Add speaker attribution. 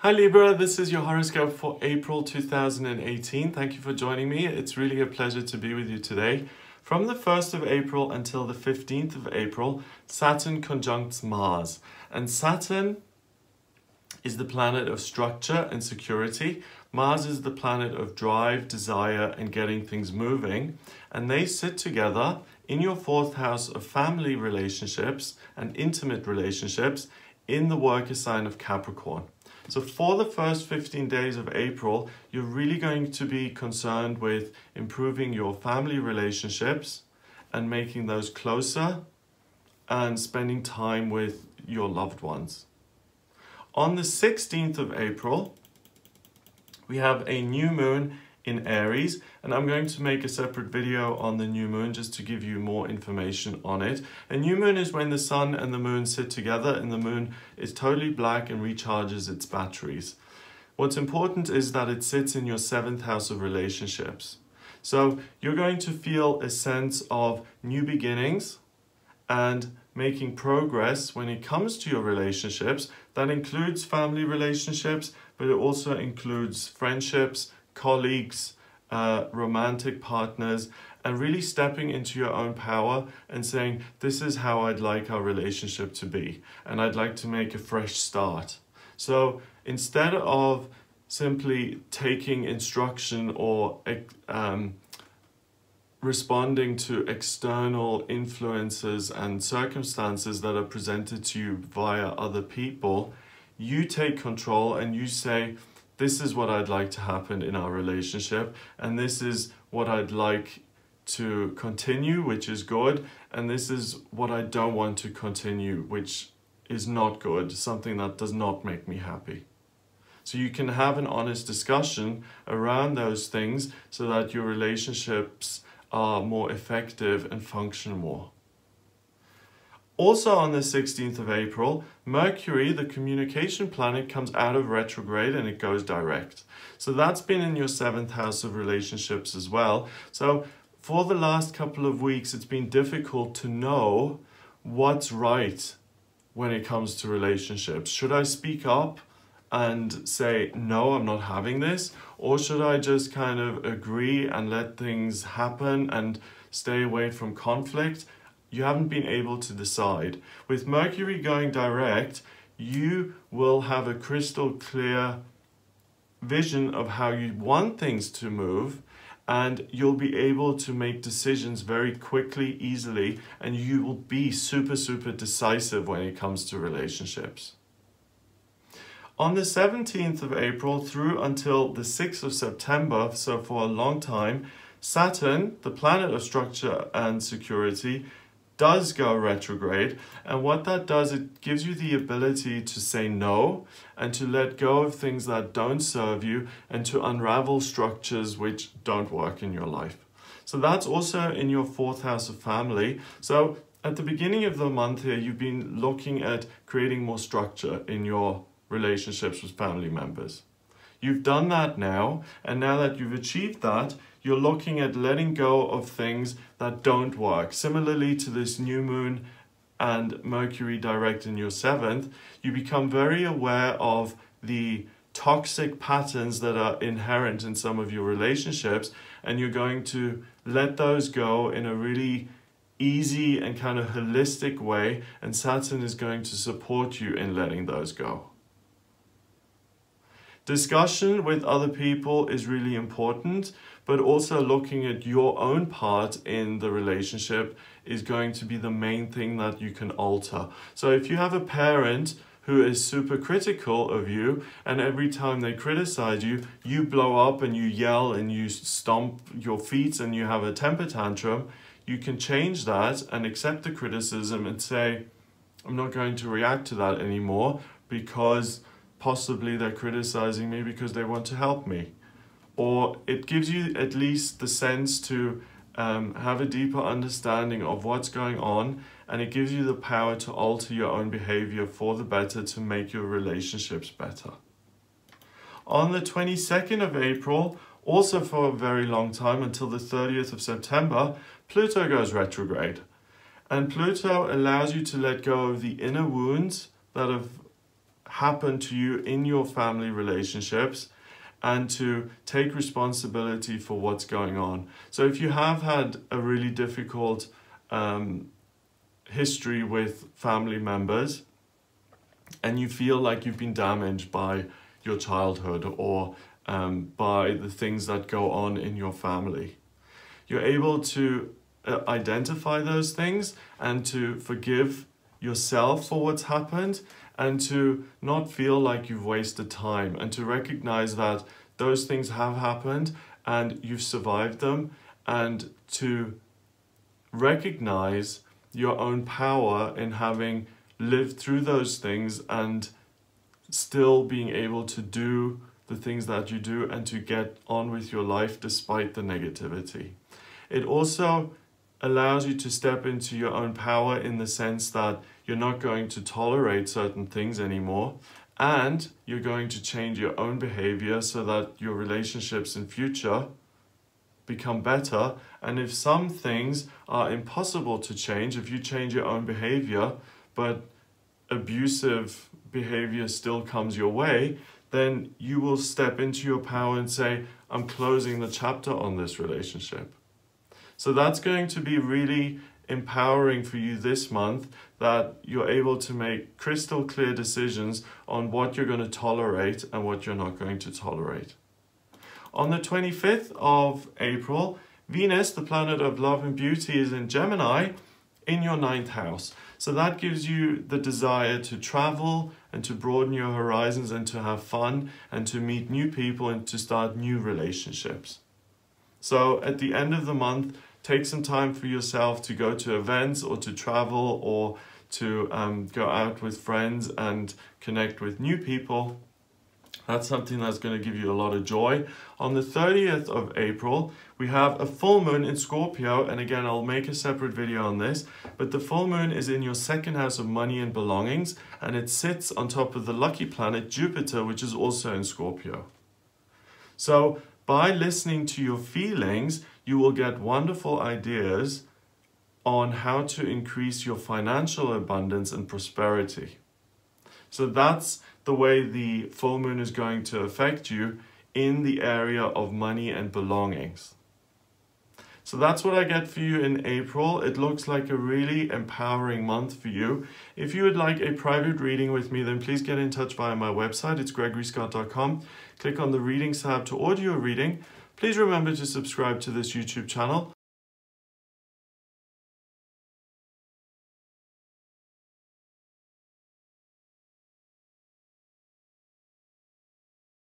Speaker 1: Hi Libra, this is your horoscope for April 2018. Thank you for joining me. It's really a pleasure to be with you today. From the 1st of April until the 15th of April, Saturn conjuncts Mars. And Saturn is the planet of structure and security. Mars is the planet of drive, desire, and getting things moving. And they sit together in your fourth house of family relationships and intimate relationships in the worker sign of Capricorn. So for the first 15 days of April, you're really going to be concerned with improving your family relationships and making those closer and spending time with your loved ones. On the 16th of April, we have a new moon in Aries, and I'm going to make a separate video on the new moon just to give you more information on it. A new moon is when the sun and the moon sit together and the moon is totally black and recharges its batteries. What's important is that it sits in your 7th house of relationships. So you're going to feel a sense of new beginnings and making progress when it comes to your relationships. That includes family relationships, but it also includes friendships, colleagues, romantic partners, and really stepping into your own power and saying, this is how I'd like our relationship to be, and I'd like to make a fresh start. So instead of simply taking instruction or responding to external influences and circumstances that are presented to you via other people, you take control and you say, this is what I'd like to happen in our relationship, and this is what I'd like to continue, which is good, and this is what I don't want to continue, which is not good, something that does not make me happy. So you can have an honest discussion around those things so that your relationships are more effective and function more. Also on the 16th of April, Mercury, the communication planet, comes out of retrograde and it goes direct. So that's been in your 7th house of relationships as well. So for the last couple of weeks, it's been difficult to know what's right when it comes to relationships. Should I speak up and say, no, I'm not having this? Or should I just kind of agree and let things happen and stay away from conflict? You haven't been able to decide. With Mercury going direct, you will have a crystal clear vision of how you want things to move, and you'll be able to make decisions very quickly, easily, and you will be super decisive when it comes to relationships. On the 17th of April through until the 6th of September, so for a long time, Saturn, the planet of structure and security, does go retrograde, and what that does, it gives you the ability to say no and to let go of things that don't serve you and to unravel structures which don't work in your life. So that's also in your 4th house of family. So at the beginning of the month here, you've been looking at creating more structure in your relationships with family members. You've done that now, and now that you've achieved that, you're looking at letting go of things that don't work. Similarly to this new moon and Mercury direct in your 7th, you become very aware of the toxic patterns that are inherent in some of your relationships, and you're going to let those go in a really easy and kind of holistic way, and Saturn is going to support you in letting those go. Discussion with other people is really important, but also looking at your own part in the relationship is going to be the main thing that you can alter. So if you have a parent who is super critical of you, and every time they criticize you, you blow up and you yell and you stomp your feet and you have a temper tantrum, you can change that and accept the criticism and say, I'm not going to react to that anymore because possibly they're criticizing me because they want to help me. Or it gives you at least the sense to have a deeper understanding of what's going on, and it gives you the power to alter your own behavior for the better to make your relationships better. On the 22nd of April, also for a very long time until the 30th of September, Pluto goes retrograde. And Pluto allows you to let go of the inner wounds that have happen to you in your family relationships, and to take responsibility for what's going on. So if you have had a really difficult history with family members, and you feel like you've been damaged by your childhood or by the things that go on in your family, you're able to identify those things and to forgive yourself for what's happened, and to not feel like you've wasted time, and to recognize that those things have happened and you've survived them, and to recognize your own power in having lived through those things and still being able to do the things that you do and to get on with your life despite the negativity. It also allows you to step into your own power in the sense that you're not going to tolerate certain things anymore, and you're going to change your own behavior so that your relationships in future become better. And if some things are impossible to change, if you change your own behavior, but abusive behavior still comes your way, then you will step into your power and say, I'm closing the chapter on this relationship. So that's going to be really empowering for you this month, that you're able to make crystal clear decisions on what you're going to tolerate and what you're not going to tolerate. On the 25th of April, Venus, the planet of love and beauty, is in Gemini in your 9th house. So that gives you the desire to travel and to broaden your horizons and to have fun and to meet new people and to start new relationships. So at the end of the month, take some time for yourself to go to events or to travel or to go out with friends and connect with new people. That's something that's going to give you a lot of joy. On the 30th of April, we have a full moon in Scorpio. And again, I'll make a separate video on this. But the full moon is in your 2nd house of money and belongings. And it sits on top of the lucky planet Jupiter, which is also in Scorpio. So by listening to your feelings, you will get wonderful ideas on how to increase your financial abundance and prosperity. So that's the way the full moon is going to affect you in the area of money and belongings. So that's what I get for you in April. It looks like a really empowering month for you. If you would like a private reading with me, then please get in touch via my website. It's gregoryscott.com. Click on the readings tab to order your reading. Please remember to subscribe to this YouTube channel.